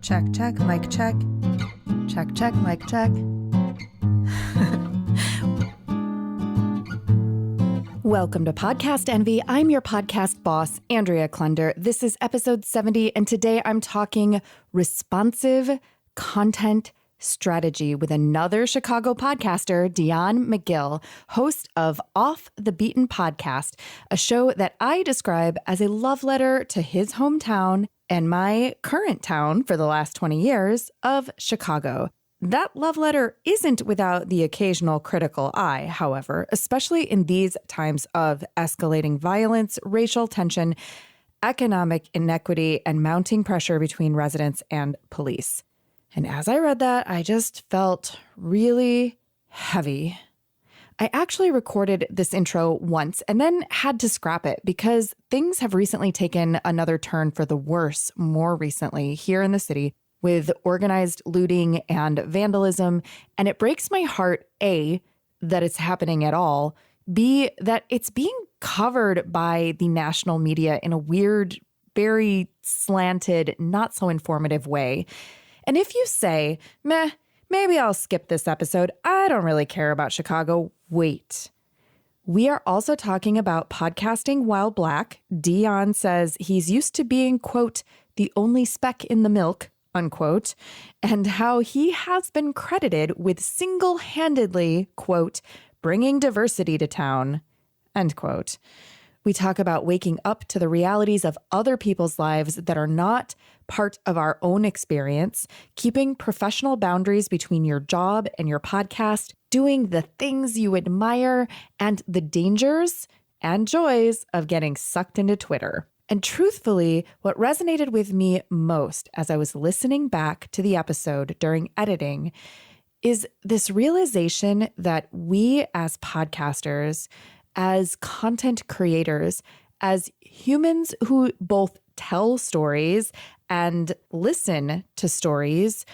Check, check, mic check. Check, check, mic check. Welcome to Podcast Envy. I'm your podcast boss, Andrea Klunder. This is episode 70, and today I'm talking responsive content strategy with another Chicago podcaster, Dion McGill, host of Off the Beaten Podcast, a show that I describe as a love letter to his hometown and my current town for the last 20 years of Chicago. That love letter isn't without the occasional critical eye, however, especially in these times of escalating violence, racial tension, economic inequity, and mounting pressure between residents and police. And as I read that, I just felt really heavy. I actually recorded this intro once and then had to scrap it because things have recently taken another turn for the worse more recently here in the city with organized looting and vandalism. And it breaks my heart, A, that it's happening at all, B, that it's being covered by the national media in a weird, very slanted, not so informative way. And if you say, meh, maybe I'll skip this episode, I don't really care about Chicago, wait. We are also talking about podcasting while Black. Dion says he's used to being, quote, the only speck in the milk, unquote, and how he has been credited with single-handedly, quote, bringing diversity to town, end quote. We talk about waking up to the realities of other people's lives that are not part of our own experience, keeping professional boundaries between your job and your podcast, doing the things you admire, and the dangers and joys of getting sucked into Twitter. And truthfully, what resonated with me most as I was listening back to the episode during editing is this realization that we as podcasters, as content creators, as humans who both tell stories and listen to stories,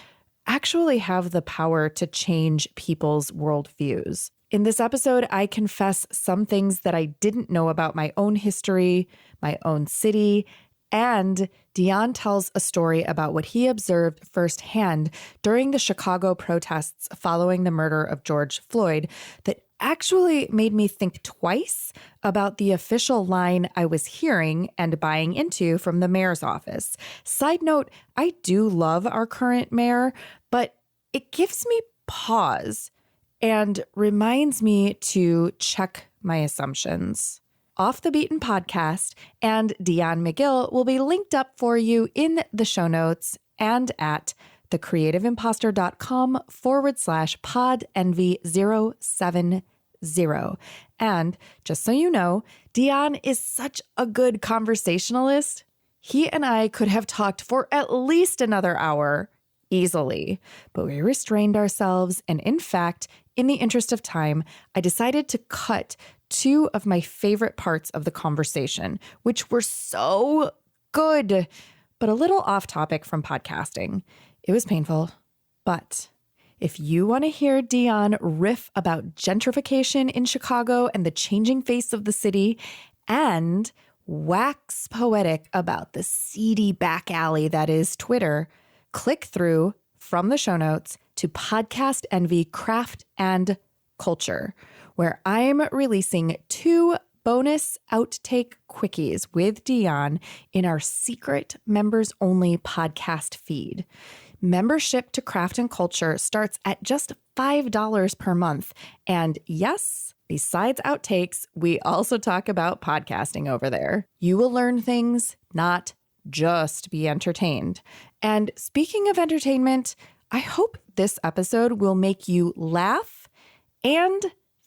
actually have the power to change people's worldviews. In this episode, I confess some things that I didn't know about my own history, my own city, and Dion tells a story about what he observed firsthand during the Chicago protests following the murder of George Floyd that actually made me think twice about the official line I was hearing and buying into from the mayor's office. Side note, I do love our current mayor, but it gives me pause and reminds me to check my assumptions. Off the Beaten Podcast and Dion McGill will be linked up for you in the show notes and at thecreativeimposter.com/podenvy070. And just so you know, Dion is such a good conversationalist. He and I could have talked for at least another hour easily, but we restrained ourselves. And in fact, in the interest of time, I decided to cut two of my favorite parts of the conversation, which were so good, but a little off topic from podcasting. It was painful, but if you want to hear Dion riff about gentrification in Chicago and the changing face of the city, and wax poetic about the seedy back alley that is Twitter, click through from the show notes to Podcast Envy Craft and Culture, where I'm releasing 2 bonus outtake quickies with Dion in our secret members-only podcast feed. Membership to Craft and Culture starts at just $5 per month. And yes, besides outtakes, we also talk about podcasting over there. You will learn things, not just be entertained. And speaking of entertainment, I hope this episode will make you laugh and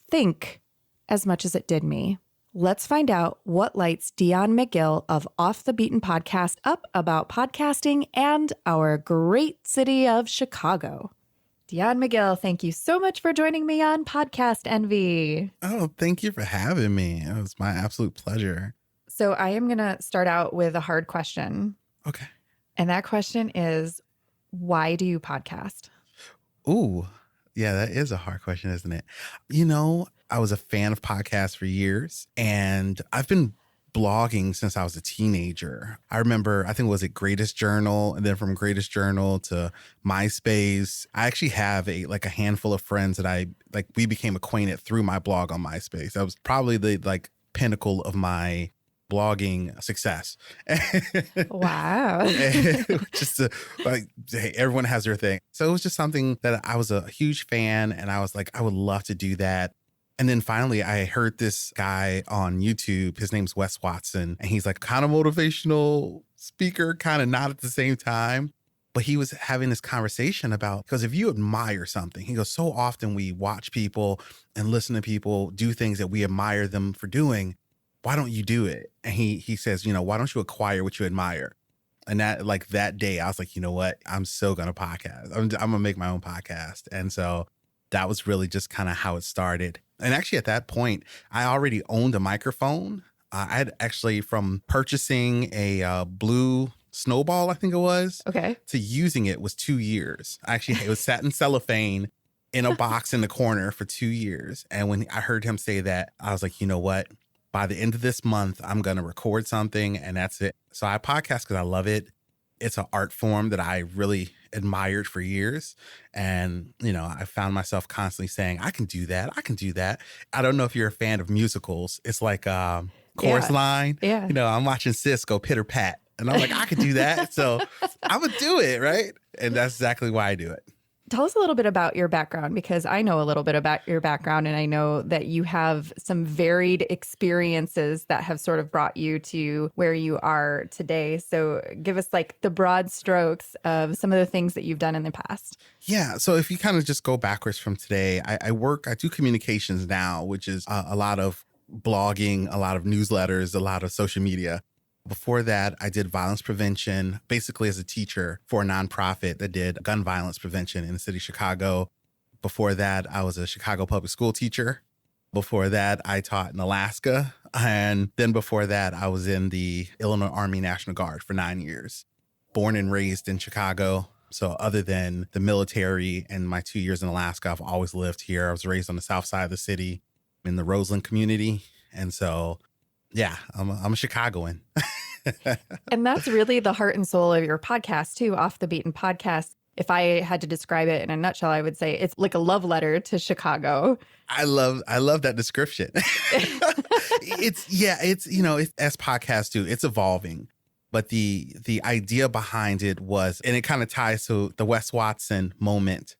think as much as it did me. Let's find out what lights Dion McGill of Off the Beaten Podcast up about podcasting and our great city of Chicago. Dion McGill, thank you so much for joining me on Podcast Envy. Oh, thank you for having me. It was my absolute pleasure. So I am going to start out with a hard question. Okay. And that question is, why do you podcast? Ooh, yeah, that is a hard question, isn't it? You know, I was a fan of podcasts for years, and I've been blogging since I was a teenager. I remember, I think, was it Greatest Journal? And then from Greatest Journal to MySpace. I actually have a handful of friends that we became acquainted through my blog on MySpace. That was probably the pinnacle of my blogging success. Wow. Just hey, everyone has their thing. So it was just something that I was a huge fan, and I was like, I would love to do that. And then finally, I heard this guy on YouTube. His name's Wes Watson, and he's like kind of motivational speaker, kind of not at the same time. But he was having this conversation about, because if you admire something, he goes, so often we watch people and listen to people do things that we admire them for doing. Why don't you do it? And he says, why don't you acquire what you admire? And that day, I was like, you know what? I'm so going to podcast. I'm going to make my own podcast. And so that was really just kind of how it started. And actually at that point, I already owned a microphone. I had actually, from purchasing a blue Snowball, I think it was, okay, to using it was 2 years. Actually, it was sat in cellophane in a box in the corner for 2 years. And when I heard him say that, I was like, you know what? By the end of this month, I'm going to record something, and that's it. So I podcast because I love it. It's an art form that I really admired for years. And, I found myself constantly saying, I can do that. I can do that. I don't know if you're a fan of musicals. It's like chorus line. Yeah. I'm watching Sis go pitter pat. And I'm like, I could do that. So I'm going to do it. Right. And that's exactly why I do it. Tell us a little bit about your background, because I know a little bit about your background, and I know that you have some varied experiences that have sort of brought you to where you are today. So give us the broad strokes of some of the things that you've done in the past. Yeah. So if you kind of just go backwards from today, I do communications now, which is a lot of blogging, a lot of newsletters, a lot of social media. Before that, I did violence prevention, basically as a teacher for a nonprofit that did gun violence prevention in the city of Chicago. Before that, I was a Chicago public school teacher. Before that, I taught in Alaska. And then before that, I was in the Illinois Army National Guard for 9 years. Born and raised in Chicago. So other than the military and my 2 years in Alaska, I've always lived here. I was raised on the south side of the city in the Roseland community. And so, yeah, I'm a Chicagoan. And that's really the heart and soul of your podcast too, Off the Beaten Podcast. If I had to describe it in a nutshell, I would say it's like a love letter to Chicago. I love that description. It's as podcasts do, it's evolving. But the idea behind it was, and it kind of ties to the Wes Watson moment.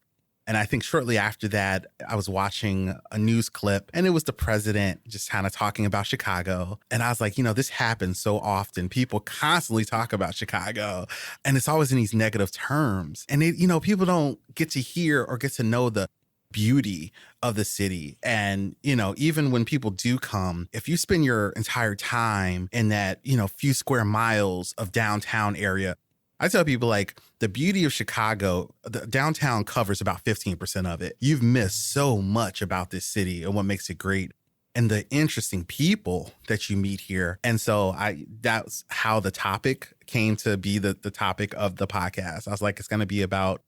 And I think shortly after that, I was watching a news clip, and it was the president just kind of talking about Chicago. And I was like, this happens so often. People constantly talk about Chicago, and it's always in these negative terms. And people don't get to hear or get to know the beauty of the city. And, even when people do come, if you spend your entire time in that, few square miles of downtown area, I tell people the beauty of Chicago, the downtown covers about 15% of it. You've missed so much about this city and what makes it great and the interesting people that you meet here. And so that's how the topic came to be the topic of the podcast. I was like, it's going to be about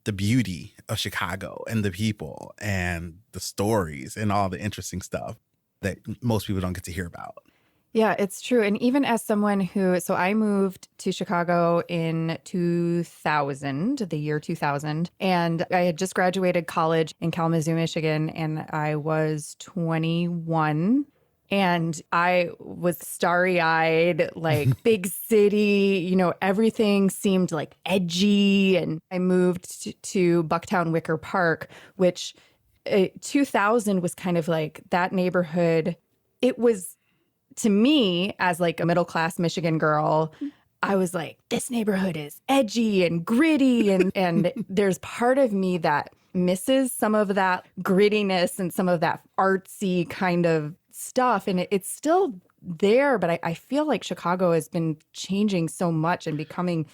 the beauty of Chicago and the people and the stories and all the interesting stuff that most people don't get to hear about. Yeah, it's true. And even as someone so I moved to Chicago in 2000, the year 2000, and I had just graduated college in Kalamazoo, Michigan, and I was 21. And I was starry-eyed, big city, everything seemed edgy. And I moved to Bucktown Wicker Park, which 2000 was kind of that neighborhood. It was, to me, as a middle-class Michigan girl, I was like, this neighborhood is edgy and gritty. And there's part of me that misses some of that grittiness and some of that artsy kind of stuff. And it's still there, but I feel like Chicago has been changing so much and becoming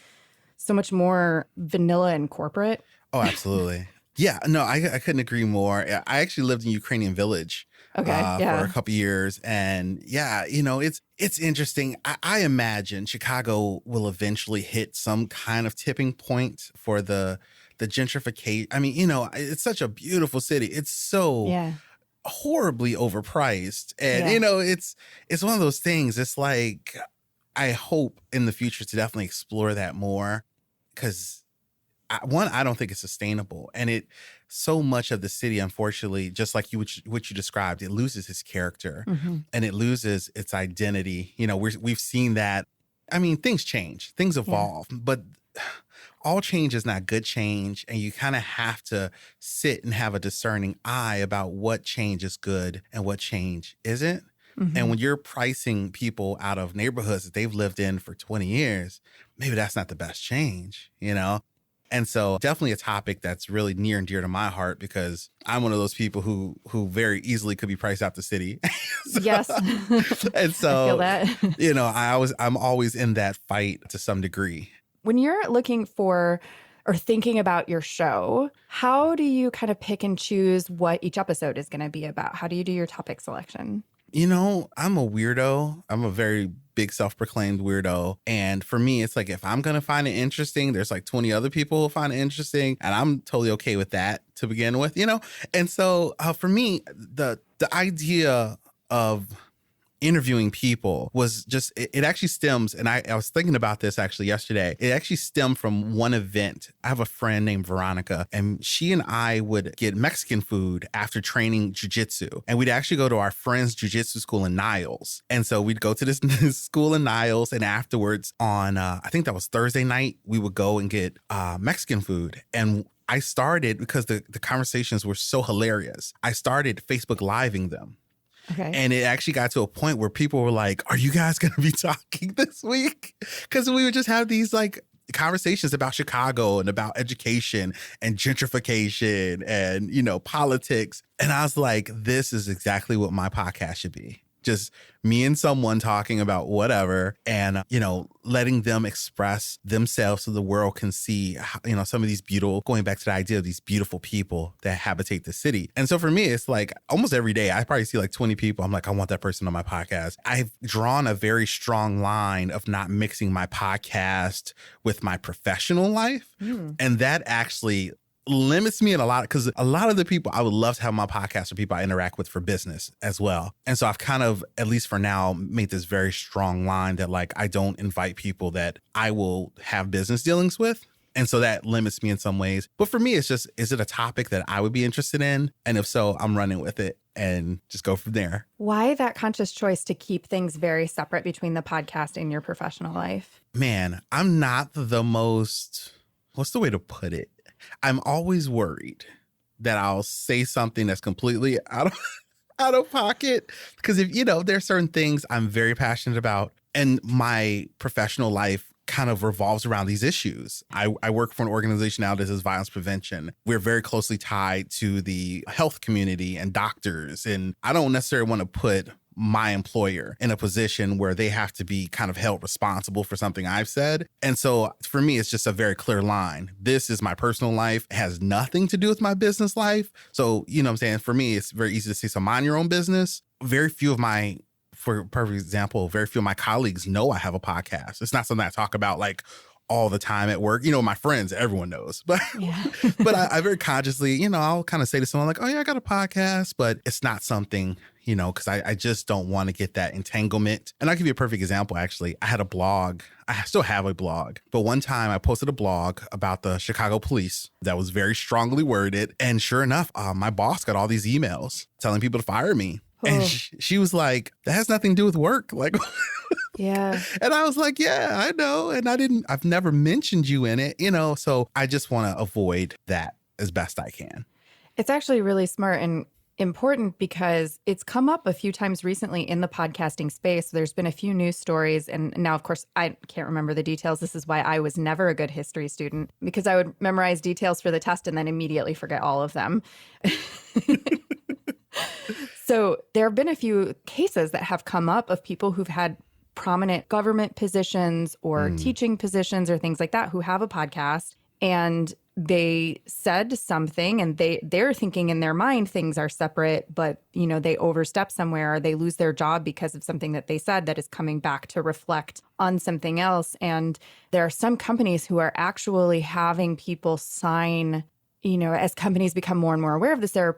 so much more vanilla and corporate. Oh, absolutely. Yeah, no, I couldn't agree more. I actually lived in Ukrainian Village for a couple years. And yeah, it's interesting. I imagine Chicago will eventually hit some kind of tipping point for the gentrification. I mean, it's such a beautiful city. It's so horribly overpriced. And, Yeah. it's one of those things. It's like, I hope in the future to definitely explore that more because I don't think it's sustainable. And so much of the city, unfortunately, just like what you described, it loses its character and it loses its identity. We've seen that. I mean, things change, things evolve, but all change is not good change. And you kind of have to sit and have a discerning eye about what change is good and what change isn't. And when you're pricing people out of neighborhoods that they've lived in for 20 years, maybe that's not the best change, And so definitely a topic that's really near and dear to my heart because I'm one of those people who very easily could be priced out the city. Yes. And so, I feel that. I'm always in that fight to some degree. When you're looking for or thinking about your show, how do you kind of pick and choose what each episode is going to be about? How do you do your topic selection? I'm a weirdo. I'm a very big self-proclaimed weirdo. And for me, it's like, if I'm going to find it interesting, there's like 20 other people who find it interesting. And I'm totally okay with that to begin with, And so for me, the idea of interviewing people was just, it actually stems, and I was thinking about this actually yesterday. It actually stemmed from one event. I have a friend named Veronica, and she and I would get Mexican food after training jujitsu. And we'd actually go to our friend's jujitsu school in Niles. And so we'd go to this school in Niles, and afterwards on, I think that was Thursday night, we would go and get Mexican food. And I started, because the conversations were so hilarious, I started Facebook Living them. Okay. And it actually got to a point where people were like, are you guys going to be talking this week? Because we would just have these like conversations about Chicago and about education and gentrification and, politics. And I was like, this is exactly what my podcast should be. Just me and someone talking about whatever and, letting them express themselves so the world can see, how, some of these going back to the idea of these beautiful people that habitate the city. And so for me, it's like almost every day, I probably see like 20 people. I'm like, I want that person on my podcast. I've drawn a very strong line of not mixing my podcast with my professional life. And that actually limits me in a lot, because a lot of the people I would love to have my podcast are people I interact with for business as well. And so I've kind of, at least for now, made this very strong line that like I don't invite people that I will have business dealings with. And so that limits me in some ways. But for me, it's just, is it a topic that I would be interested in? And if so, I'm running with it and just go from there. Why that conscious choice to keep things very separate between the podcast and your professional life? Man, I'm not the most, what's the way to put it? I'm always worried that I'll say something that's completely out of pocket. Because there's certain things I'm very passionate about, and my professional life kind of revolves around these issues. I work for an organization now that does violence prevention. We're very closely tied to the health community and doctors. And I don't necessarily want to put my employer in a position where they have to be kind of held responsible for something I've said. And so for me, it's just a very clear line. This is my personal life. It has nothing to do with my business life. So, what I'm saying? For me, it's very easy to say, so mind your own business. Very few of my, for a perfect example, very few of my colleagues know I have a podcast. It's not something I talk about like all the time at work. My friends, everyone knows. But Yeah. but I very consciously, I'll kind of say to someone like, oh yeah, I got a podcast, but it's not something, because I just don't want to get that entanglement. And I'll give you a perfect example, actually. I had a blog. I still have a blog. But one time I posted a blog about the Chicago police that was very strongly worded. And sure enough, my boss got all these emails telling people to fire me. And she was like, that has nothing to do with work. Like, yeah. And I was like, yeah, I know. And I've never mentioned you in it, so I just want to avoid that as best I can. It's actually really smart and important because it's come up a few times recently in the podcasting space. There's been a few news stories. And now, of course, I can't remember the details. This is why I was never a good history student, because I would memorize details for the test and then immediately forget all of them. So there have been a few cases that have come up of people who've had prominent government positions or teaching positions or things like that who have a podcast, and they said something and they're thinking in their mind things are separate, but they overstep somewhere or they lose their job because of something that they said that is coming back to reflect on something else. And there are some companies who are actually having people sign as companies become more and more aware of this, there are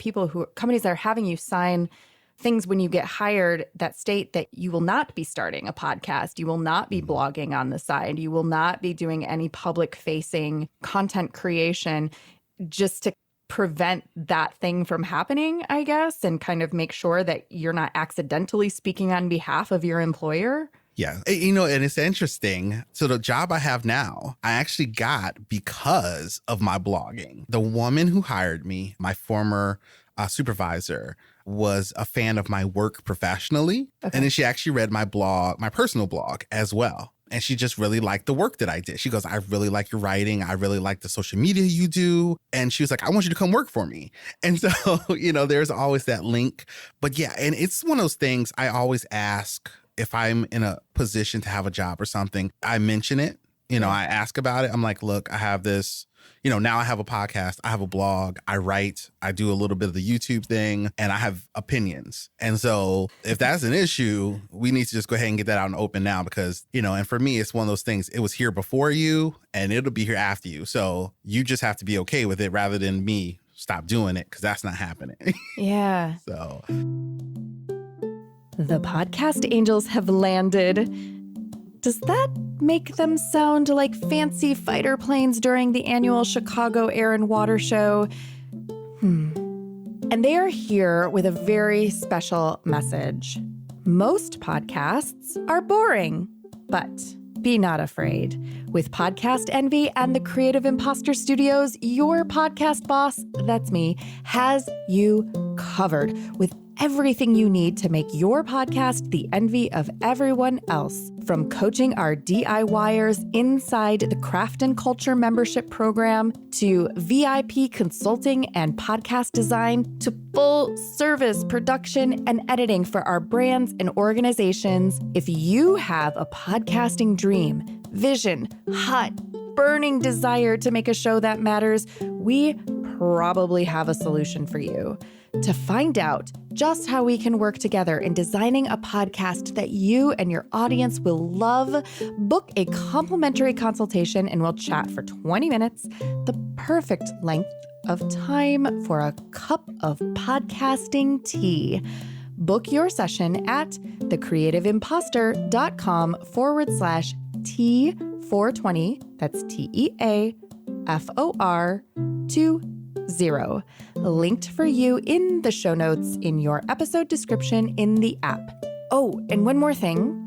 companies that are having you sign things when you get hired that state that you will not be starting a podcast, you will not be blogging on the side, you will not be doing any public-facing content creation, just to prevent that thing from happening, I guess, and kind of make sure that you're not accidentally speaking on behalf of your employer. Yeah. And it's interesting. So the job I have now, I actually got because of my blogging. The woman who hired me, my former supervisor, was a fan of my work professionally. Okay. And then she actually read my blog, my personal blog as well. And she just really liked the work that I did. She goes, I really like your writing. I really like the social media you do. And she was like, I want you to come work for me. And so, there's always that link. But yeah, and it's one of those things I always ask if I'm in a position to have a job or something. I mention it, I ask about it. I'm like, look, I have this, now I have a podcast, I have a blog, I write, I do a little bit of the YouTube thing, and I have opinions. And so if that's an issue, we need to just go ahead and get that out in the open now because, and for me, it's one of those things, it was here before you and it'll be here after you. So you just have to be okay with it rather than me stop doing it because that's not happening. Yeah. So the podcast angels have landed. Does that make them sound like fancy fighter planes during the annual Chicago Air and Water Show? And they are here with a very special message. Most podcasts are boring, but be not afraid. With Podcast Envy and the Creative Imposter Studios, your podcast boss, that's me, has you covered with everything you need to make your podcast the envy of everyone else. From coaching our DIYers inside the Craft and Culture membership program to VIP consulting and podcast design to full service production and editing for our brands and organizations. If you have a podcasting dream, vision, hot, burning desire to make a show that matters, we probably have a solution for you. To find out just how we can work together in designing a podcast that you and your audience will love, book a complimentary consultation and we'll chat for 20 minutes, the perfect length of time for a cup of podcasting tea. Book your session at thecreativeimposter.com/T420. That's TEAFOR20. Linked for you in the show notes in your episode description in the app. Oh, and one more thing.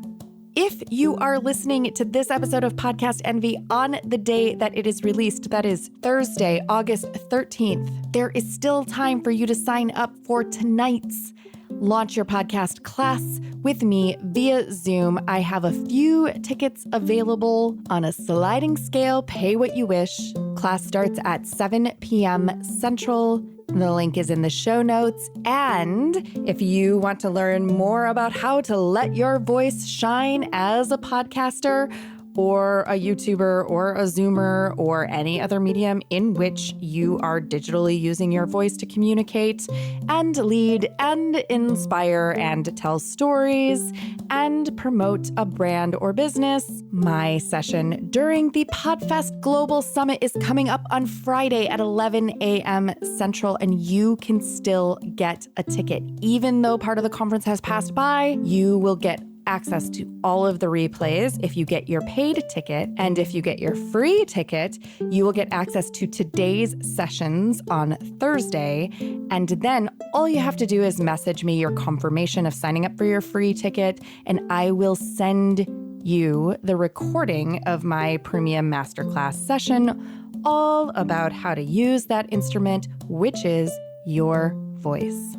If you are listening to this episode of Podcast Envy on the day that it is released, that is Thursday, August 13th, there is still time for you to sign up for tonight's Launch Your Podcast class with me via Zoom. I have a few tickets available on a sliding scale, pay what you wish. Class starts at 7 p.m. Central. The link is in the show notes. And if you want to learn more about how to let your voice shine as a podcaster or a YouTuber or a Zoomer or any other medium in which you are digitally using your voice to communicate and lead and inspire and tell stories and promote a brand or business, my session during the PodFest Global Summit is coming up on Friday at 11 a.m. Central, and you can still get a ticket. Even though part of the conference has passed by, you will get access to all of the replays if you get your paid ticket. And if you get your free ticket, you will get access to today's sessions on Thursday. And then all you have to do is message me your confirmation of signing up for your free ticket, and I will send you the recording of my premium masterclass session all about how to use that instrument, which is your voice.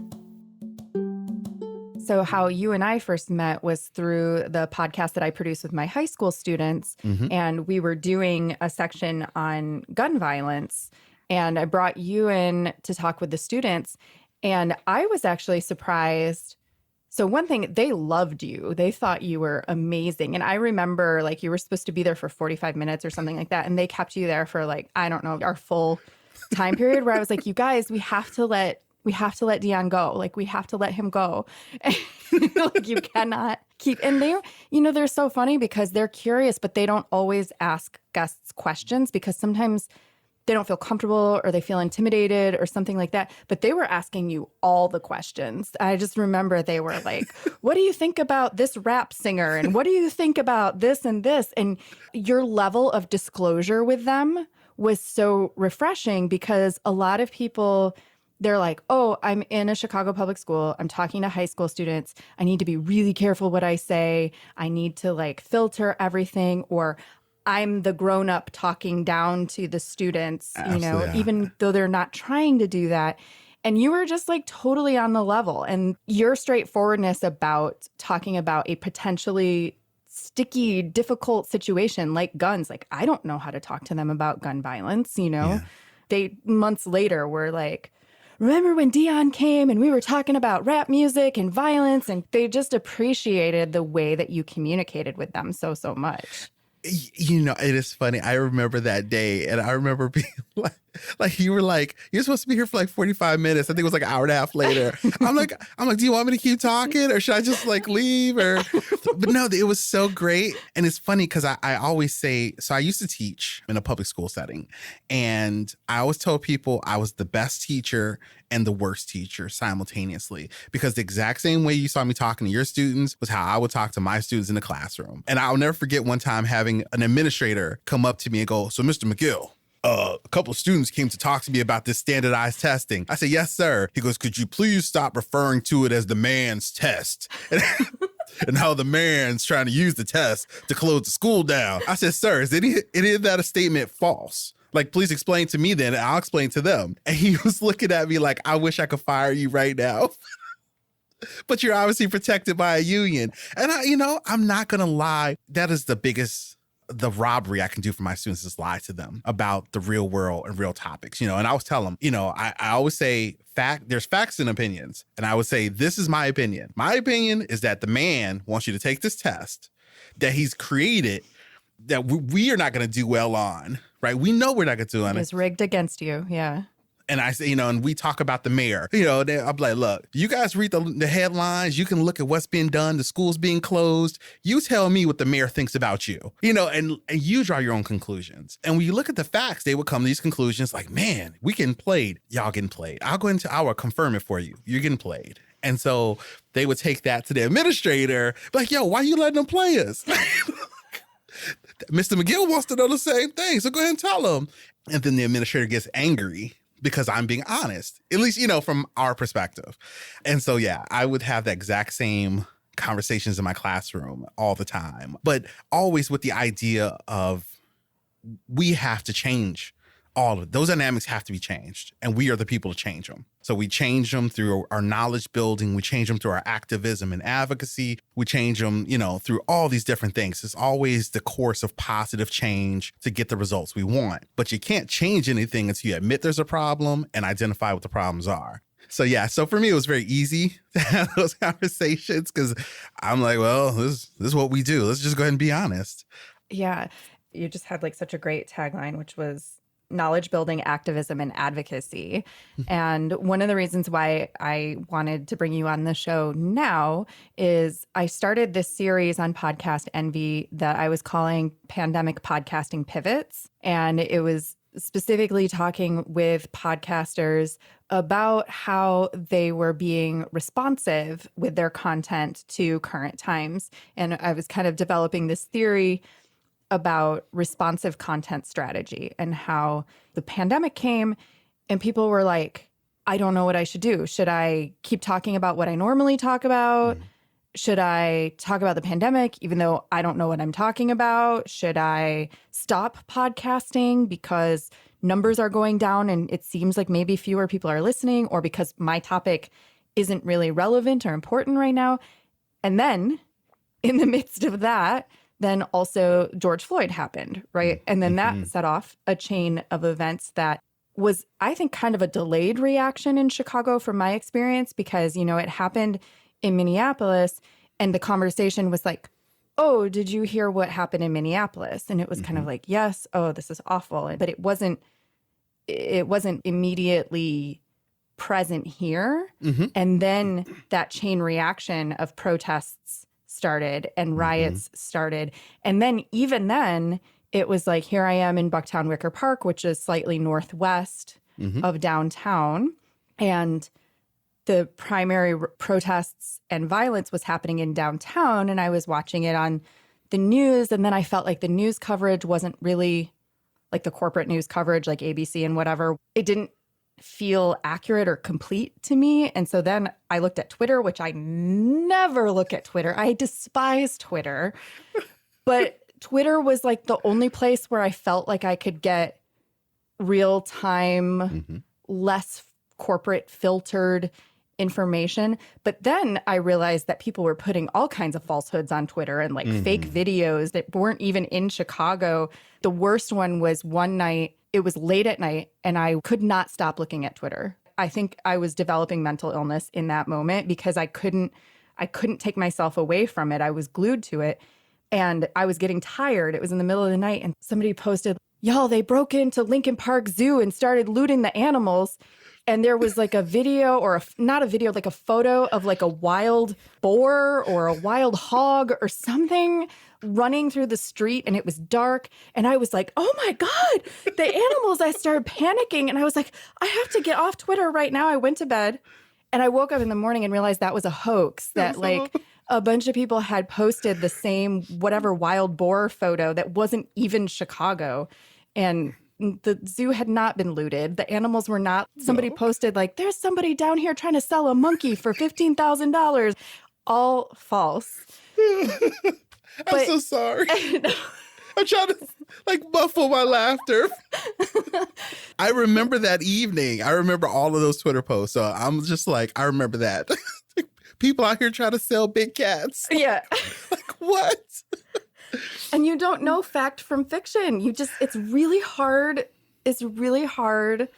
So how you and I first met was through the podcast that I produced with my high school students. And we were doing a section on gun violence. And I brought you in to talk with the students. And I was actually surprised. So one thing, they loved you. They thought you were amazing. And I remember you were supposed to be there for 45 minutes or something like that. And they kept you there for I don't know, our full time period, where I was like, you guys, we have to let Dion go. We have to let him go. You cannot keep, and they're so funny because they're curious, but they don't always ask guests questions because sometimes they don't feel comfortable or they feel intimidated or something like that. But they were asking you all the questions. I just remember they were like, what do you think about this rap singer? And what do you think about this and this? And your level of disclosure with them was so refreshing, because a lot of people, they're like, oh, I'm in a Chicago public school. I'm talking to high school students. I need to be really careful what I say. I need to like filter everything. Or I'm the grown up talking down to the students, Absolutely. Even though they're not trying to do that. And you were just like totally on the level. And your straightforwardness about talking about a potentially sticky, difficult situation like guns. Like, I don't know how to talk to them about gun violence, Yeah. They months later were like, remember when Dion came and we were talking about rap music and violence? And they just appreciated the way that you communicated with them so much. It is funny. I remember that day, and I remember being like you were like, you're supposed to be here for like 45 minutes. I think it was like an hour and a half later. I'm like, do you want me to keep talking, or should I just like leave? But no, it was so great. And it's funny because I always say, so I used to teach in a public school setting, and I always told people I was the best teacher and the worst teacher simultaneously, because the exact same way you saw me talking to your students was how I would talk to my students in the classroom. And I'll never forget one time having an administrator come up to me and go, so Mr. McGill, a couple of students came to talk to me about this standardized testing. I said, yes, sir. He goes, could you please stop referring to it as the man's test? And how the man's trying to use the test to close the school down. I said, sir, is any of that a statement false? Like, please explain to me then, and I'll explain to them. And he was looking at me like, I wish I could fire you right now. But you're obviously protected by a union. And I'm not going to lie. That is the robbery I can do for my students, is lie to them about the real world and real topics, and I always tell them, I always say there's facts and opinions. And I would say, this is my opinion. My opinion is that the man wants you to take this test that he's created that we are not going to do well on, right? We know we're not going to do on it. It's rigged against you. Yeah. And I say, and we talk about the mayor, I'm like, look, you guys read the headlines. You can look at what's being done. The school's being closed. You tell me what the mayor thinks about you, and you draw your own conclusions. And when you look at the facts, they would come to these conclusions like, man, we getting played. Y'all getting played. I will confirm it for you. You're getting played. And so they would take that to the administrator, like, yo, why you letting them play us? Mr. McGill wants to know the same thing, so go ahead and tell him. And then the administrator gets angry because I'm being honest, at least, from our perspective. And so, yeah, I would have the exact same conversations in my classroom all the time, but always with the idea of we have to change all of those dynamics have to be changed, and we are the people to change them. So we change them through our knowledge building. We change them through our activism and advocacy. We change them, through all these different things. It's always the course of positive change to get the results we want. But you can't change anything until you admit there's a problem and identify what the problems are. So, yeah. So for me, it was very easy to have those conversations, because I'm like, well, this is what we do. Let's just go ahead and be honest. Yeah. You just had like such a great tagline, which was knowledge building, activism, and advocacy. And one of the reasons why I wanted to bring you on the show now is I started this series on Podcast Envy that I was calling Pandemic Podcasting Pivots. And it was specifically talking with podcasters about how they were being responsive with their content to current times. And I was kind of developing this theory about responsive content strategy, and how the pandemic came and people were like, I don't know what I should do. Should I keep talking about what I normally talk about? Should I talk about the pandemic, even though I don't know what I'm talking about? Should I stop podcasting because numbers are going down and it seems like maybe fewer people are listening, or because my topic isn't really relevant or important right now? And then in the midst of that, then also George Floyd happened, right? And then that set off a chain of events that was, I think, kind of a delayed reaction in Chicago from my experience, because, it happened in Minneapolis and the conversation was like, oh, did you hear what happened in Minneapolis? And it was kind of like, yes, oh, this is awful. But it wasn't immediately present here. And then that chain reaction of protests started and riots started. And then even then, it was like, here I am in Bucktown Wicker Park, which is slightly northwest of downtown. And the primary protests and violence was happening in downtown. And I was watching it on the news. And then I felt like the news coverage wasn't really like the corporate news coverage, like ABC and whatever. It didn't feel accurate or complete to me. And so then I looked at Twitter, which I never look at Twitter. I despise Twitter. But Twitter was like the only place where I felt like I could get real time, less corporate filtered information. But then I realized that people were putting all kinds of falsehoods on Twitter and like fake videos that weren't even in Chicago. The worst one was one night, it was late at night, and I could not stop looking at Twitter. I think I was developing mental illness in that moment because I couldn't take myself away from it. I was glued to it and I was getting tired. It was in the middle of the night and somebody posted, y'all, they broke into Lincoln Park Zoo and started looting the animals. And there was like a video or not a video, like a photo of like a wild boar or a wild hog or something running through the street, and it was dark. And I was like, oh my God, the animals. I started panicking and I was like, I have to get off Twitter right now. I went to bed and I woke up in the morning and realized that was a hoax, that like a bunch of people had posted the same whatever wild boar photo that wasn't even Chicago. And the zoo had not been looted. The animals were not. Somebody posted like, there's somebody down here trying to sell a monkey for $15,000. All false. I'm so sorry. I'm trying to like muffle my laughter. I remember that evening. I remember all of those Twitter posts. So I'm just like, I remember that. People out here trying to sell big cats. Yeah. Like, what? And you don't know fact from fiction. It's really hard. It's really hard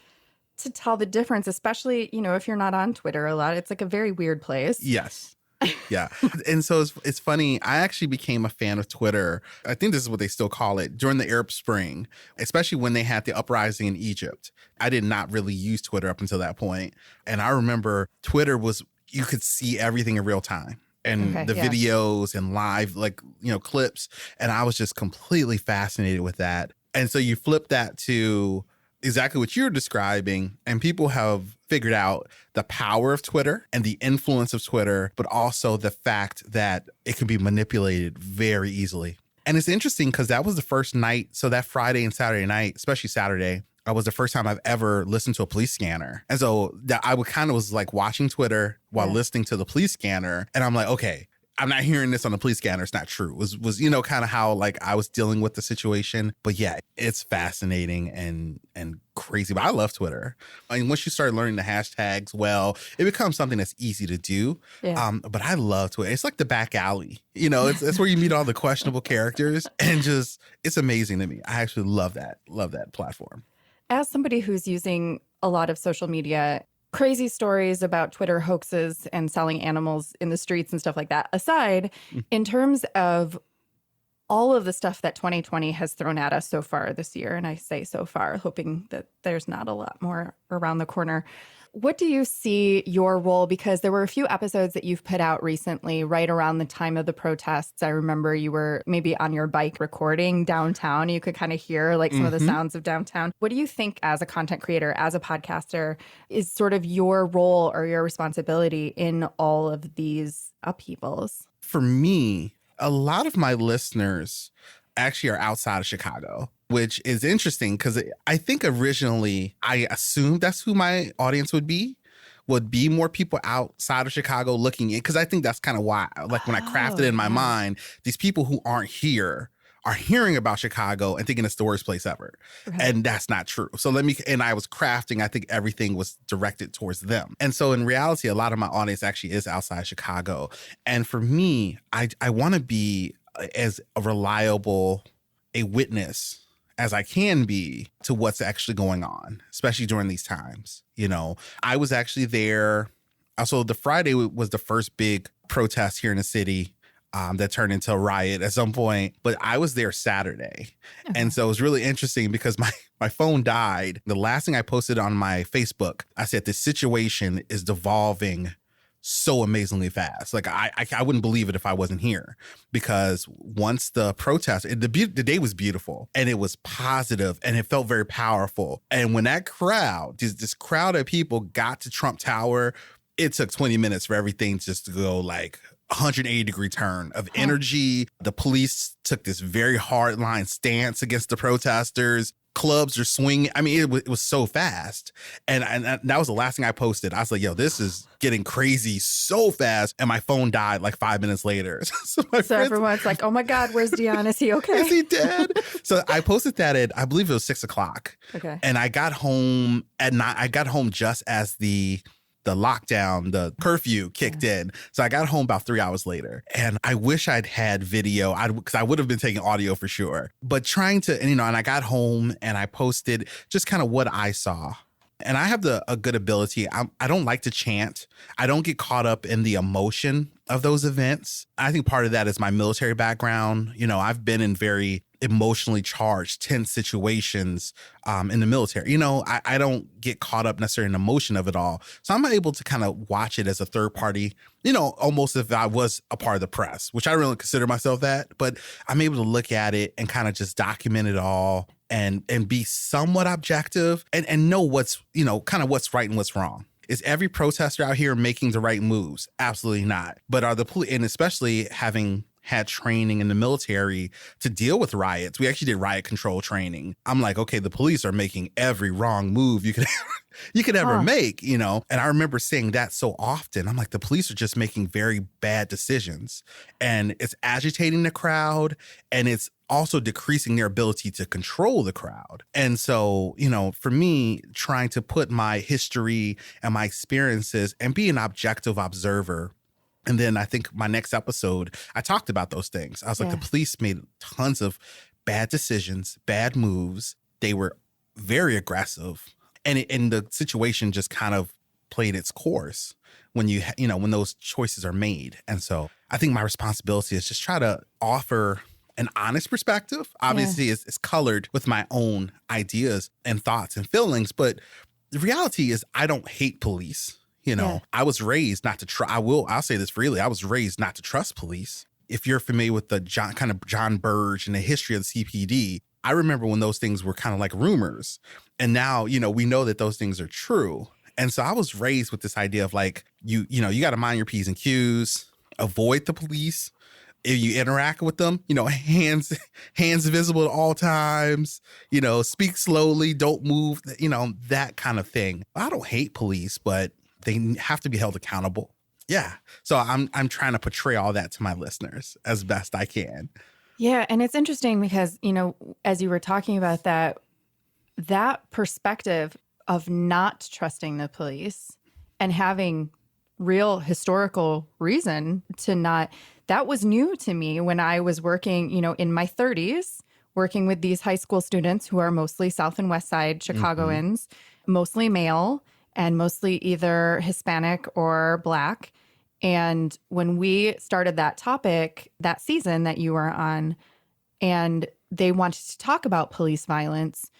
to tell the difference, especially, if you're not on Twitter a lot. It's like a very weird place. Yes. Yeah. And so it's funny. I actually became a fan of Twitter. I think this is what they still call it during the Arab Spring, especially when they had the uprising in Egypt. I did not really use Twitter up until that point. And I remember Twitter was, you could see everything in real time. And videos and live, clips. And I was just completely fascinated with that. And so you flip that to exactly what you're describing. And people have figured out the power of Twitter and the influence of Twitter, but also the fact that it can be manipulated very easily. And it's interesting because that was the first night. So that Friday and Saturday night, especially Saturday, was the first time I've ever listened to a police scanner. And so that I was like watching Twitter while listening to the police scanner. And I'm like, okay, I'm not hearing this on the police scanner. It's not true. It was kind of how like I was dealing with the situation. But yeah, it's fascinating and crazy. But I love Twitter. I mean, once you start learning the hashtags, it becomes something that's easy to do. Yeah. But I love Twitter. It's like the back alley. It's where you meet all the questionable characters, and it's amazing to me. I actually love that platform. As somebody who's using a lot of social media, crazy stories about Twitter hoaxes and selling animals in the streets and stuff like that aside, in terms of all of the stuff that 2020 has thrown at us so far this year, and I say so far, hoping that there's not a lot more around the corner, what do you see your role? Because there were a few episodes that you've put out recently, right around the time of the protests. I remember you were maybe on your bike recording downtown. You could kind of hear like some of the sounds of downtown. What do you think as a content creator, as a podcaster, is sort of your role or your responsibility in all of these upheavals? For me, a lot of my listeners actually are outside of Chicago, which is interesting because I think originally I assumed that's who my audience would be more people outside of Chicago looking in, because I think that's kind of why, like when I crafted it in my mind, these people who aren't here are hearing about Chicago and thinking it's the worst place ever. Right. And that's not true. So I was crafting, I think everything was directed towards them. And so in reality, a lot of my audience actually is outside Chicago. And for me, I want to be as a reliable a witness as I can be to what's actually going on, especially during these times. I was actually there. Also, the Friday was the first big protest here in the city that turned into a riot at some point. But I was there Saturday. Okay. And so it was really interesting because my phone died. The last thing I posted on my Facebook, I said, this situation is devolving so amazingly fast. Like I wouldn't believe it if I wasn't here, because once the protest, the day was beautiful and it was positive and it felt very powerful. And when that crowd, this crowd of people got to Trump Tower, it took 20 minutes for everything just to go like 180-degree turn of energy. The police took this very hard line stance against the protesters. Clubs are swinging. I mean, it was so fast. And that was the last thing I posted. I was like, yo, this is getting crazy so fast. And my phone died like 5 minutes later. So everyone's like, oh my God, where's Dion? Is he okay? Is he dead? So I posted that at, I believe it was 6 o'clock. Okay. And I got home at 9. I got home just as the lockdown, the curfew kicked in. So I got home about 3 hours later. And I wish I'd had video, because I would have been taking audio for sure. But trying to, and I got home and I posted just kind of what I saw. And I have a good ability. I don't like to chant. I don't get caught up in the emotion of those events. I think part of that is my military background. I've been in very emotionally charged, tense situations in the military. I don't get caught up necessarily in the emotion of it all. So I'm able to kind of watch it as a third party, almost if I was a part of the press, which I don't really consider myself that. But I'm able to look at it and kind of just document it all and be somewhat objective and know what's, kind of what's right and what's wrong. Is every protester out here making the right moves? Absolutely not. But are the police, and especially having had training in the military to deal with riots. We actually did riot control training. I'm like, okay, the police are making every wrong move you could ever make, And I remember saying that so often. I'm like, the police are just making very bad decisions, and it's agitating the crowd, and it's also decreasing their ability to control the crowd. And so, for me, trying to put my history and my experiences and be an objective observer. And then I think my next episode, I talked about those things. I was like, the police made tons of bad decisions, bad moves. They were very aggressive. And the situation just kind of played its course when when those choices are made. And so I think my responsibility is just try to offer an honest perspective. Obviously, it's colored with my own ideas and thoughts and feelings. But the reality is I don't hate police. I was raised not to trust. I'll say this freely. I was raised not to trust police. If you're familiar with the John Burge and the history of the CPD, I remember when those things were kind of like rumors. And now, we know that those things are true. And so I was raised with this idea of like, you got to mind your P's and Q's, avoid the police. If you interact with them, hands visible at all times, speak slowly, don't move, that kind of thing. I don't hate police, but they have to be held accountable. Yeah. So I'm trying to portray all that to my listeners as best I can. Yeah. And it's interesting because, as you were talking about that perspective of not trusting the police and having real historical reason to not, that was new to me when I was working, in my 30s, working with these high school students who are mostly South and West Side Chicagoans, mostly male, and mostly either Hispanic or Black. And when we started that topic, that season that you were on, and they wanted to talk about police violence,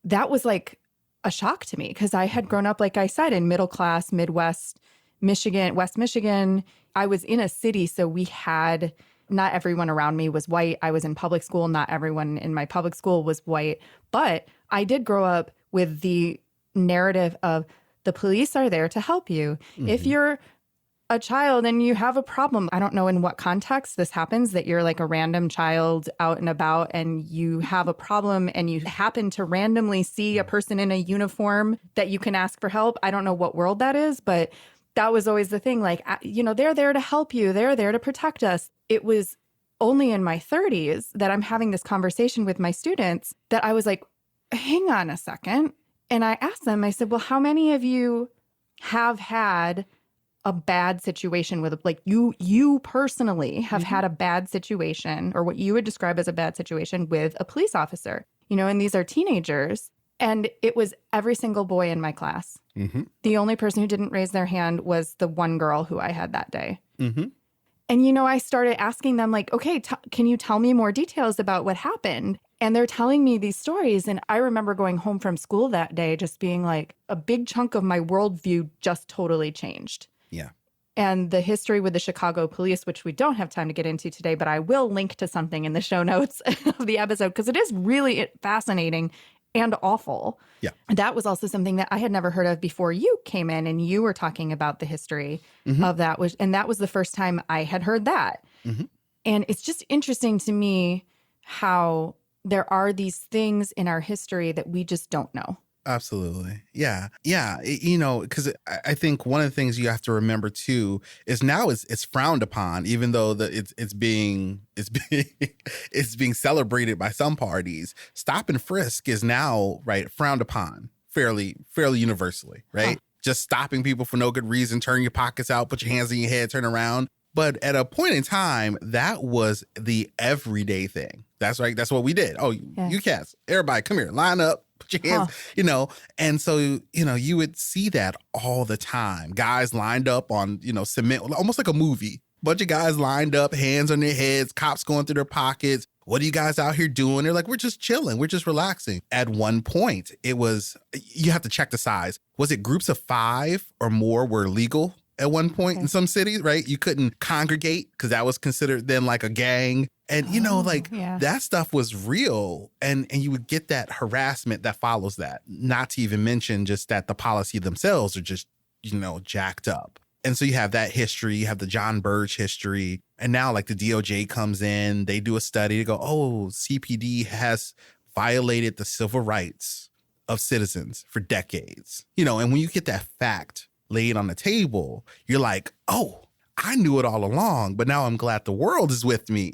that was like a shock to me because I had grown up, like I said, in middle class, Midwest, Michigan, West Michigan. I was in a city, so we had, not everyone around me was white. I was in public school. Not everyone in my public school was white. But I did grow up with the narrative of the police are there to help you. If you're a child and you have a problem, I don't know in what context this happens, that you're like a random child out and about and you have a problem and you happen to randomly see a person in a uniform that you can ask for help. I don't know what world that is, but that was always the thing. Like, they're there to help you. They're there to protect us. It was only in my 30s that I'm having this conversation with my students that I was like, hang on a second. And I asked them, I said, well, how many of you have had a bad situation with, like, you personally have had a bad situation or what you would describe as a bad situation with a police officer, and these are teenagers. And it was every single boy in my class. The only person who didn't raise their hand was the one girl who I had that day. And, I started asking them like, okay, can you tell me more details about what happened? And they're telling me these stories. And I remember going home from school that day, just being like, a big chunk of my worldview just totally changed. Yeah. and the history with the Chicago police, which we don't have time to get into today, but I will link to something in the show notes of the episode because it is really fascinating and awful. Yeah. That was also something that I had never heard of before you came in and you were talking about the history of that. And that was the first time I had heard that. And it's just interesting to me how there are these things in our history that we just don't know. Absolutely. Yeah. Yeah. Because I think one of the things you have to remember too is now it's frowned upon, even though it's being celebrated by some parties. Stop and frisk is now frowned upon fairly universally, right? Just stopping people for no good reason, turn your pockets out, put your hands in your head, turn around. But at a point in time, that was the everyday thing. That's right. That's what we did. Oh, you cats, everybody come here, line up. Put your hands, and so, you would see that all the time. Guys lined up on, cement, almost like a movie. Bunch of guys lined up, hands on their heads, cops going through their pockets. What are you guys out here doing? They're like, we're just chilling. We're just relaxing. At one point, it was, you have to check the size. Was it groups of 5 or more were legal at one point in some cities, right? You couldn't congregate because that was considered then like a gang. And, that stuff was real. And you would get that harassment that follows that. Not to even mention just that the policy themselves are just, jacked up. And so you have that history. You have the John Burge history. And now like the DOJ comes in, they do a study. They go, oh, CPD has violated the civil rights of citizens for decades. And when you get that fact laid on the table, you're like, oh, I knew it all along, but now I'm glad the world is with me,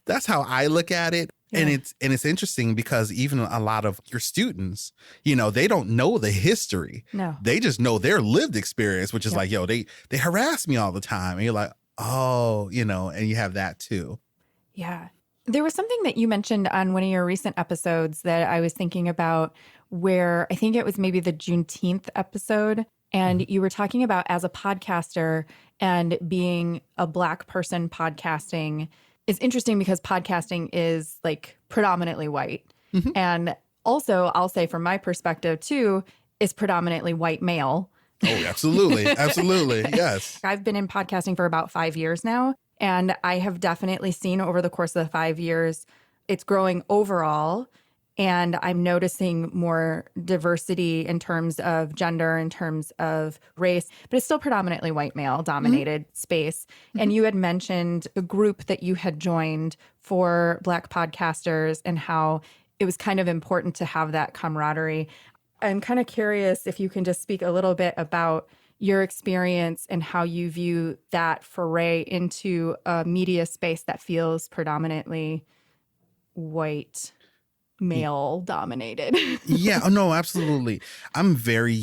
That's how I look at it. Yeah. And it's interesting because even a lot of your students, they don't know the history. No. They just know their lived experience, which is like, yo, they harass me all the time. And you're like, oh, and you have that too. Yeah. There was something that you mentioned on one of your recent episodes that I was thinking about where I think it was maybe the Juneteenth episode. And you were talking about as a podcaster and being a Black person podcasting is interesting because podcasting is like predominantly white. And also, I'll say from my perspective too, is predominantly white male. Oh, absolutely. Absolutely. Yes. I've been in podcasting for about 5 years now. And I have definitely seen over the course of the 5 years, it's growing overall. And I'm noticing more diversity in terms of gender, in terms of race, but it's still predominantly white male dominated space. And you had mentioned a group that you had joined for Black podcasters and how it was kind of important to have that camaraderie. I'm kind of curious if you can just speak a little bit about your experience and how you view that foray into a media space that feels predominantly white male dominated. Yeah, no, absolutely. I'm very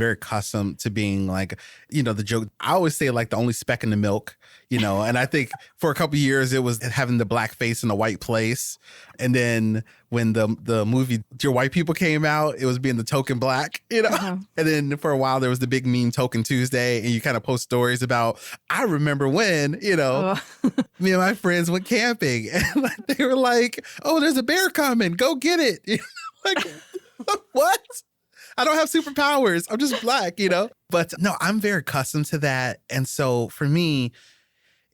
accustomed to being like, the joke. I always say like the only speck in the milk, and I think for a couple of years it was having the black face in a white place. And then when the movie Dear White People came out, it was being the token black, And then for a while there was the big meme Token Tuesday, and you kind of post stories about, I remember when, me and my friends went camping and they were like, oh, there's a bear coming, go get it. Like, what? I don't have superpowers. I'm just Black, But no, I'm very accustomed to that. And so for me,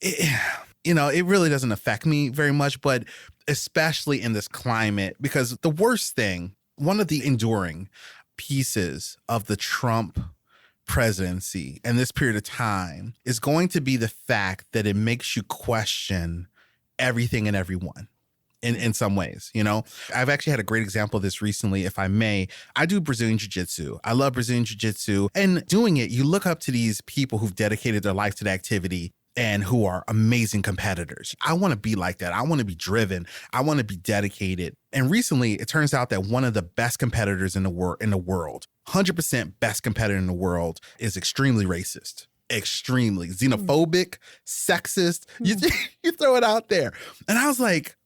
it really doesn't affect me very much, but especially in this climate, because the worst thing, one of the enduring pieces of the Trump presidency and this period of time is going to be the fact that it makes you question everything and everyone. In some ways, I've actually had a great example of this recently, if I may. I do Brazilian Jiu-Jitsu. I love Brazilian Jiu-Jitsu. And doing it, you look up to these people who've dedicated their life to the activity and who are amazing competitors. I want to be like that. I want to be driven. I want to be dedicated. And recently, it turns out that one of the best competitors in the world, 100% best competitor in the world, is extremely racist. Extremely xenophobic, sexist. You throw it out there. And I was like,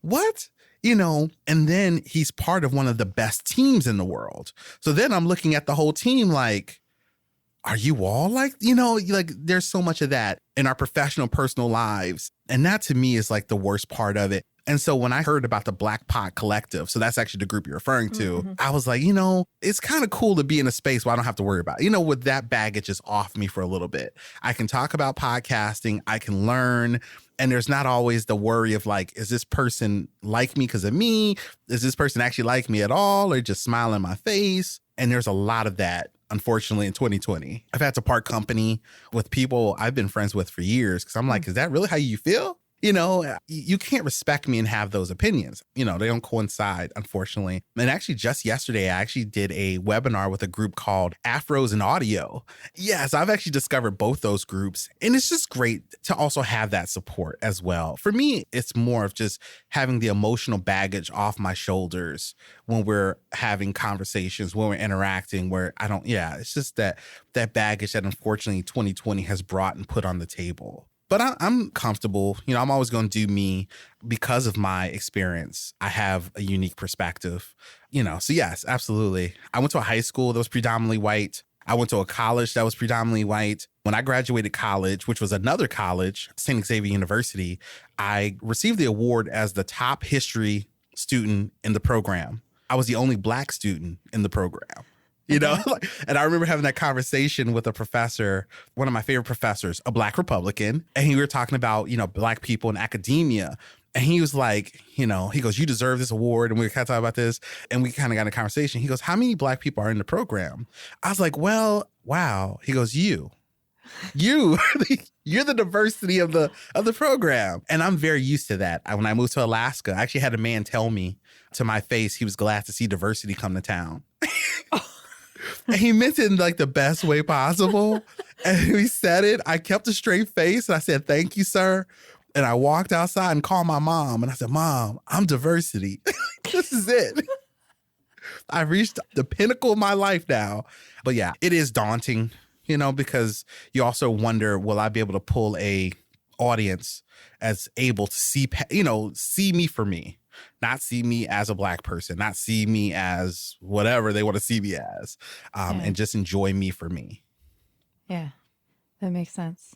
what? And then he's part of one of the best teams in the world. So then I'm looking at the whole team like, are you all like, like there's so much of that in our professional, personal lives. And that to me is like the worst part of it. And so when I heard about the Black Pod Collective, so that's actually the group you're referring to, Mm-hmm. I was like, it's kind of cool to be in a space where I don't have to worry about it. With that baggage is off me for a little bit. I can talk about podcasting, I can learn, and there's not always the worry of like, is this person like me because of me? Is this person actually like me at all, or just smile in my face? And there's a lot of that, unfortunately, in 2020. I've had to part company with people I've been friends with for years because I'm like, is that really how you feel? You can't respect me and have those opinions. They don't coincide, unfortunately. And actually, just yesterday, I actually did a webinar with a group called Afros in Audio. Yes, I've actually discovered both those groups. And it's just great to also have that support as well. For me, it's more of just having the emotional baggage off my shoulders when we're having conversations, when we're interacting, where it's just that baggage that unfortunately 2020 has brought and put on the table. But I'm comfortable. I'm always going to do me because of my experience. I have a unique perspective, So yes, absolutely. I went to a high school that was predominantly white. I went to a college that was predominantly white. When I graduated college, which was another college, St. Xavier University, I received the award as the top history student in the program. I was the only Black student in the program. And I remember having that conversation with a professor, one of my favorite professors, a Black Republican. And we were talking about, Black people in academia. And he was like, he goes, you deserve this award. And we were kind of talking about this. And we kind of got in a conversation. He goes, how many Black people are in the program? I was like, well, wow. He goes, you're the diversity of the program. And I'm very used to that. When I moved to Alaska, I actually had a man tell me to my face he was glad to see diversity come to town. And he meant it in like the best way possible. And he said it. I kept a straight face and I said, thank you, sir. And I walked outside and called my mom. And I said, Mom, I'm diversity. This is it. I've reached the pinnacle of my life now. But yeah, it is daunting, because you also wonder, will I be able to pull a audience as able to see me for me? Not see me as a Black person, not see me as whatever they want to see me as, and just enjoy me for me. Yeah, that makes sense.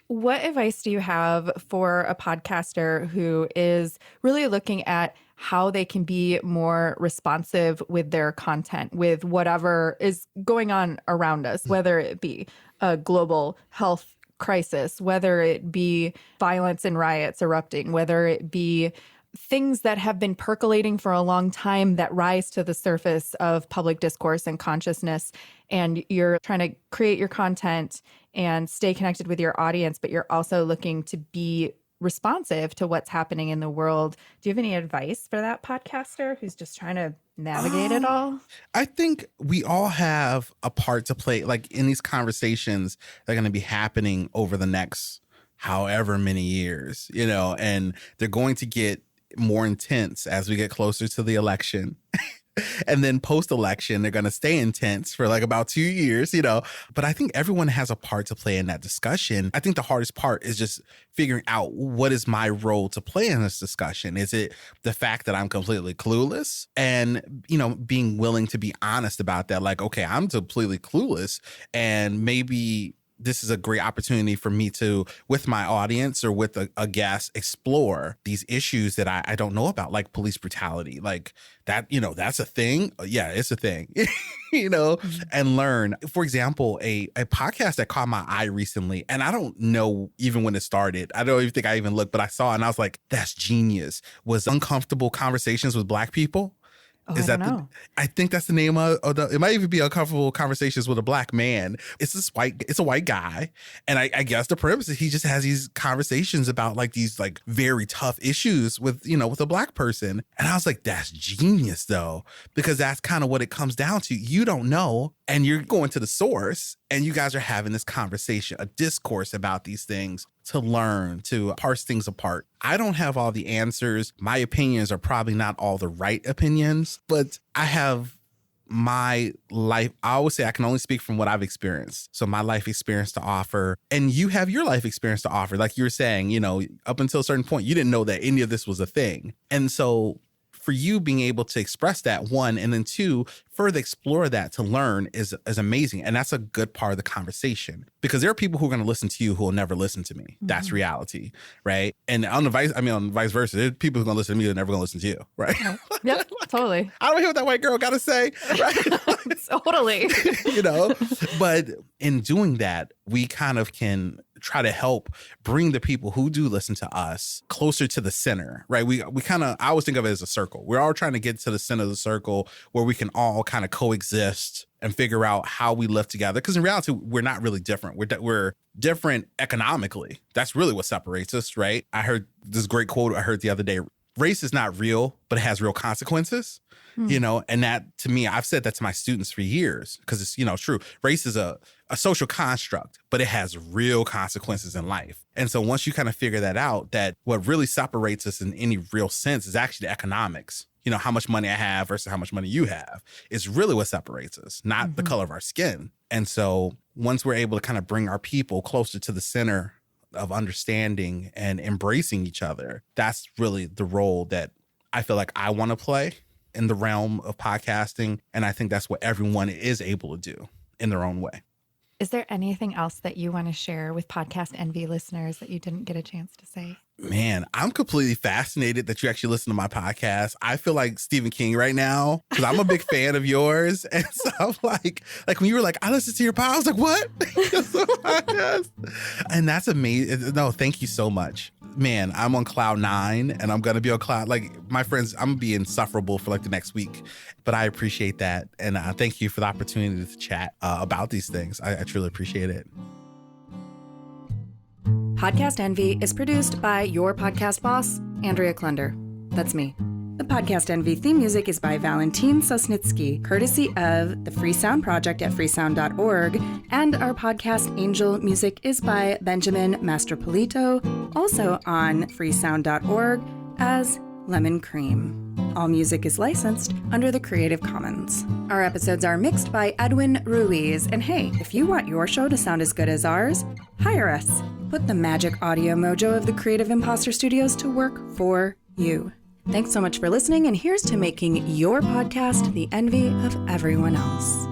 What advice do you have for a podcaster who is really looking at how they can be more responsive with their content, with whatever is going on around us, whether it be a global health crisis, whether it be violence and riots erupting, whether it be things that have been percolating for a long time that rise to the surface of public discourse and consciousness, and you're trying to create your content and stay connected with your audience, but you're also looking to be responsive to what's happening in the world. Do you have any advice for that podcaster who's just trying to navigate it all? I think we all have a part to play, like in these conversations that are going to be happening over the next however many years, and they're going to get more intense as we get closer to the election. And then post-election, they're going to stay intense for like about 2 years, But I think everyone has a part to play in that discussion. I think the hardest part is just figuring out what is my role to play in this discussion. Is it the fact that I'm completely clueless and, being willing to be honest about that? Like, okay, I'm completely clueless, and maybe this is a great opportunity for me to, with my audience or with a guest, explore these issues that I don't know about, like police brutality, like that, that's a thing. Yeah, it's a thing, and learn. For example, a podcast that caught my eye recently, and I don't know even when it started. I don't even think I even looked, but I saw it and I was like, that's genius. Was Uncomfortable Conversations with Black People. Is that I think that's the name of it might even be Uncomfortable Conversations with a Black Man. It's a white guy. And I guess the premise is he just has these conversations about like these like very tough issues with a Black person. And I was like, that's genius though, because that's kind of what it comes down to. You don't know, and you're going to the source, and you guys are having this conversation, a discourse about these things to learn, to parse things apart. I don't have all the answers. My opinions are probably not all the right opinions, but I have my life. I always say I can only speak from what I've experienced. So my life experience to offer, and you have your life experience to offer. Like you were saying, up until a certain point, you didn't know that any of this was a thing. And so for you being able to express that, one, and then two, further explore that to learn is amazing. And that's a good part of the conversation, because there are people who are going to listen to you who will never listen to me. Mm-hmm. That's reality, right? And on the vice versa, there are people who are going to listen to me who are never going to listen to you, right? Yep, totally. I don't hear what that white girl got to say, right? Totally. But in doing that, we kind of can try to help bring the people who do listen to us closer to the center, right? We kind of, I always think of it as a circle. We're all trying to get to the center of the circle where we can all kind of coexist and figure out how we live together. Because in reality, we're not really different. We're different economically. That's really what separates us, right? I heard this great quote I heard the other day. Race is not real, but it has real consequences. And that, to me, I've said that to my students for years, because it's, true. Race is a social construct, but it has real consequences in life. And so once you kind of figure that out, that what really separates us in any real sense is actually the economics. How much money I have versus how much money you have is really what separates us, not the color of our skin. And so once we're able to kind of bring our people closer to the center of understanding and embracing each other, that's really the role that I feel like I want to play in the realm of podcasting. And I think that's what everyone is able to do in their own way. Is there anything else that you want to share with Podcast Envy listeners that you didn't get a chance to say? Man, I'm completely fascinated that you actually listen to my podcast. I feel like Stephen King right now, because I'm a big fan of yours. And so I'm like when you were like, I listened to your podcast, I was like, what? And that's amazing. No, thank you so much. Man, I'm on cloud 9 and I'm going to be on cloud. Like my friends, I'm going to be insufferable for like the next week. But I appreciate that. And thank you for the opportunity to chat about these things. I truly appreciate it. Podcast Envy is produced by your podcast boss, Andrea Klunder. That's me. The Podcast Envy theme music is by Valentin Sosnitsky, courtesy of the Free Sound Project at freesound.org, and our podcast Angel music is by Benjamin Mastropolito, also on freesound.org as Lemon Cream. All music is licensed under the Creative Commons. Our episodes are mixed by Edwin Ruiz, and hey, if you want your show to sound as good as ours, hire us. Put the magic audio mojo of the Creative Imposter Studios to work for you. Thanks so much for listening, and here's to making your podcast the envy of everyone else.